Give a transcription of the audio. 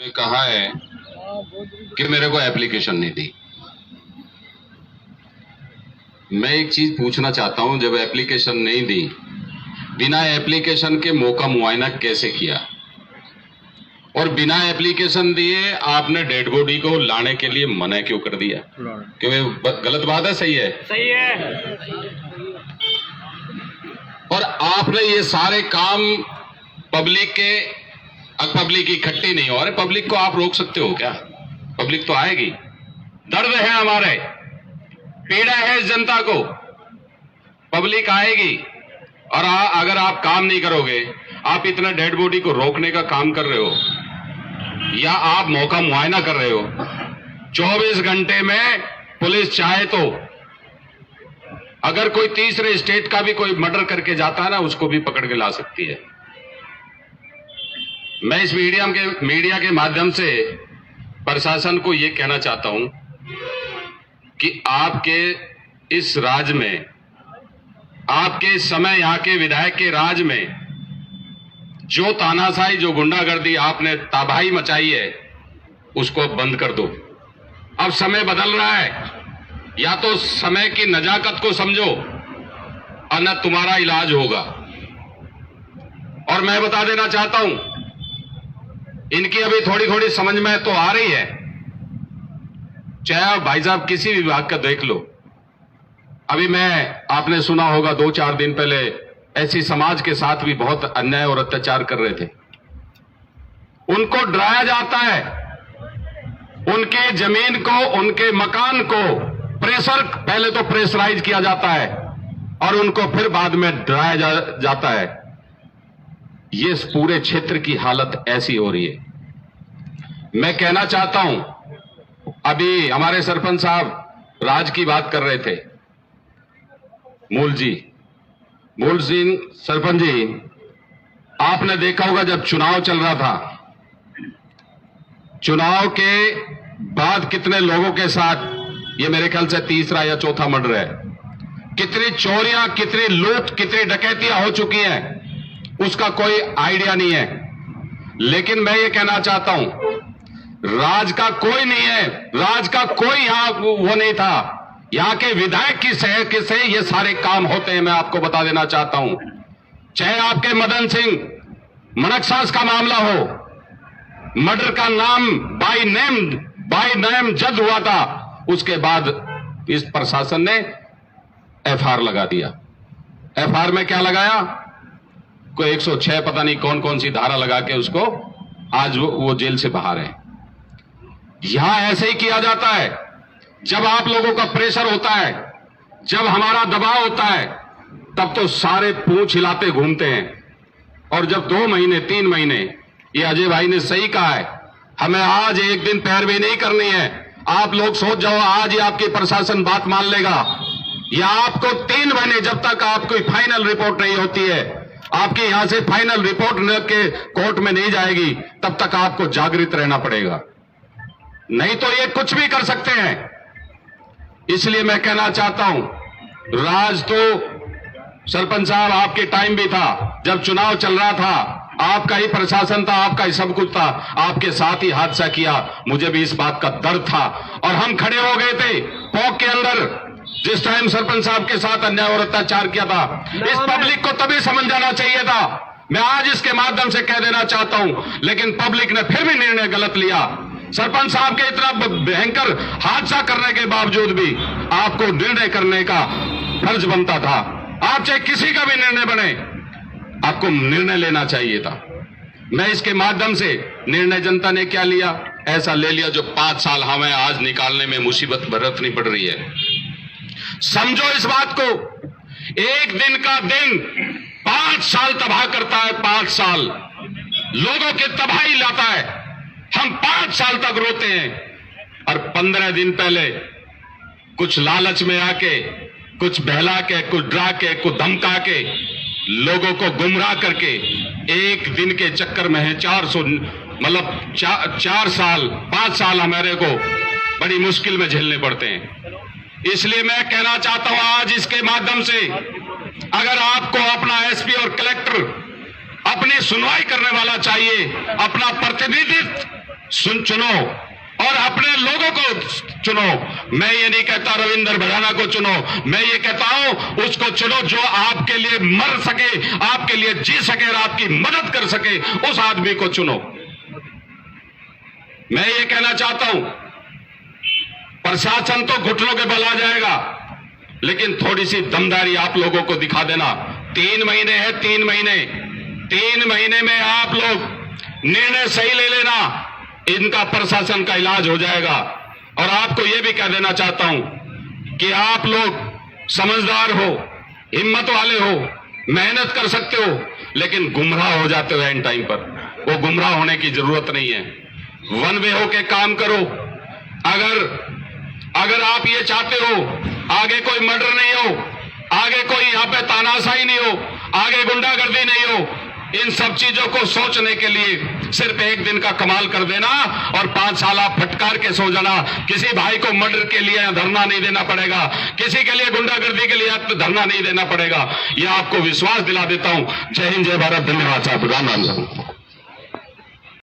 ने कहा है कि मेरे को एप्लीकेशन नहीं दी। मैं एक चीज पूछना चाहता हूं, जब एप्लीकेशन नहीं दी, बिना एप्लीकेशन के मौका मुआयना कैसे किया? और बिना एप्लीकेशन दिए आपने डेड बॉडी को लाने के लिए मना क्यों कर दिया? क्योंकि गलत बात है, सही है? सही है। और आपने ये सारे काम पब्लिक इकट्ठी नहीं हो रहे, पब्लिक को आप रोक सकते हो क्या? पब्लिक तो आएगी। दर्द है हमारे, पीड़ा है इस जनता को, पब्लिक आएगी। और अगर आप काम नहीं करोगे, आप इतना डेड बॉडी को रोकने का काम कर रहे हो या आप मौका मुआयना कर रहे हो, 24 घंटे में पुलिस चाहे तो अगर कोई तीसरे स्टेट का भी कोई मर्डर करके जाता है ना, उसको भी पकड़ के ला सकती है। मैं इस मीडिया के माध्यम से प्रशासन को यह कहना चाहता हूं कि आपके इस राज में, आपके समय यहां के विधायक के राज में जो तानाशाही, जो गुंडागर्दी आपने तबाही मचाई है, उसको अब बंद कर दो। अब समय बदल रहा है, या तो समय की नजाकत को समझो और न तुम्हारा इलाज होगा। और मैं बता देना चाहता हूं, इनकी अभी थोड़ी थोड़ी समझ में तो आ रही है। चाहे आप भाई साहब किसी विभाग का देख लो, अभी आपने सुना होगा 2-4 दिन पहले ऐसी समाज के साथ भी बहुत अन्याय और अत्याचार कर रहे थे। उनको डराया जाता है, उनके जमीन को, उनके मकान को पहले तो प्रेशराइज किया जाता है और उनको फिर बाद में डराया जाता है। ये पूरे क्षेत्र की हालत ऐसी हो रही है। मैं कहना चाहता हूं, अभी हमारे सरपंच साहब राज की बात कर रहे थे, मूल सिंह सरपंच जी, आपने देखा होगा जब चुनाव चल रहा था, चुनाव के बाद कितने लोगों के साथ, ये मेरे ख्याल से तीसरा या चौथा मर्डर है, कितनी चोरियां, कितनी लूट, कितनी डकैतियां हो चुकी हैं, उसका कोई आइडिया नहीं है। लेकिन मैं ये कहना चाहता हूं, राज का कोई नहीं है, राज का कोई यहां वो नहीं था। यहां के विधायक की सहयोग से ये सारे काम होते हैं। मैं आपको बता देना चाहता हूं, चाहे आपके मदन सिंह मनकसास का मामला हो, मर्डर का नाम बाय नेम जज हुआ था, उसके बाद इस प्रशासन ने एफआईआर लगा दिया। एफआईआर में क्या लगाया? कोई 106 पता नहीं कौन कौन सी धारा लगा के उसको आज वो जेल से बाहर है। यहां ऐसे ही किया जाता है। जब आप लोगों का प्रेशर होता है, जब हमारा दबाव होता है, तब तो सारे पूंछ हिलाते घूमते हैं। और जब 2 महीने 3 महीने, ये अजय भाई ने सही कहा है, हमें आज एक दिन पैरवी नहीं करनी है। आप लोग सोच जाओ आज ही आपकी प्रशासन बात मान लेगा, या आपको 3 महीने, जब तक आपकी फाइनल रिपोर्ट नहीं होती है, आपके यहां से फाइनल रिपोर्ट के कोर्ट में नहीं जाएगी, तब तक आपको जागृत रहना पड़ेगा। नहीं तो ये कुछ भी कर सकते हैं। इसलिए मैं कहना चाहता हूं, राज तो सरपंच साहब आपके टाइम भी था, जब चुनाव चल रहा था, आपका ही प्रशासन था, आपका ही सब कुछ था, आपके साथ ही हादसा किया। मुझे भी इस बात का दर्द था और हम खड़े हो गए थे पॉक के अंदर जिस टाइम सरपंच साहब के साथ अन्याय और अत्याचार किया था। इस पब्लिक को तभी समझ जाना चाहिए था। मैं आज इसके माध्यम से कह देना चाहता हूं, लेकिन पब्लिक ने फिर भी निर्णय गलत लिया। सरपंच साहब के इतना भयंकर हादसा करने के बावजूद भी आपको निर्णय करने का फर्ज बनता था। आप चाहे किसी का भी निर्णय बने, आपको निर्णय लेना चाहिए था। मैं इसके माध्यम से, निर्णय जनता ने क्या लिया? ऐसा ले लिया जो 5 साल हमें आज निकालने में मुसीबत बरतनी पड़ रही है। समझो इस बात को, एक दिन का दिन 5 साल तबाह करता है। 5 साल लोगों की तबाही लाता है। हम 5 साल तक रोते हैं और 15 दिन पहले कुछ लालच में आके, कुछ बहला के, कुछ डरा के, कुछ धमका के, लोगों को गुमराह करके एक दिन के चक्कर में है 400, मतलब 4 साल 5 साल हमारे को बड़ी मुश्किल में झेलने पड़ते हैं। इसलिए मैं कहना चाहता हूं आज इसके माध्यम से, अगर आपको अपना एसपी और कलेक्टर अपनी सुनवाई करने वाला चाहिए, अपना प्रतिनिधित्व चुनो और अपने लोगों को चुनो। मैं ये नहीं कहता रविंदर भडाना को चुनो, मैं ये कहता हूं उसको चुनो जो आपके लिए मर सके, आपके लिए जी सके और आपकी मदद कर सके, उस आदमी को चुनो। मैं ये कहना चाहता हूं प्रशासन तो घुटनों के बल आ जाएगा, लेकिन थोड़ी सी दमदारी आप लोगों को दिखा देना। 3 महीने है, 3 महीने में आप लोग निर्णय सही ले लेना, इनका प्रशासन का इलाज हो जाएगा। और आपको यह भी कह देना चाहता हूं कि आप लोग समझदार हो, हिम्मत वाले हो, मेहनत कर सकते हो, लेकिन गुमराह हो जाते हो एंड टाइम पर। वो गुमराह होने की जरूरत नहीं है। वन वे होके काम करो। अगर आप ये चाहते हो आगे कोई मर्डर नहीं हो, आगे कोई यहां पे तानाशाही नहीं हो, आगे गुंडागर्दी नहीं हो, इन सब चीजों को सोचने के लिए सिर्फ एक दिन का कमाल कर देना और 5 साल आप फटकार के सो जाना। किसी भाई को मर्डर के लिए धरना नहीं देना पड़ेगा, किसी के लिए गुंडागर्दी के लिए धरना नहीं देना पड़ेगा। यह आपको विश्वास दिला देता हूं। जय हिंद, जय भारत, धन्यवाद साहब, राम राम।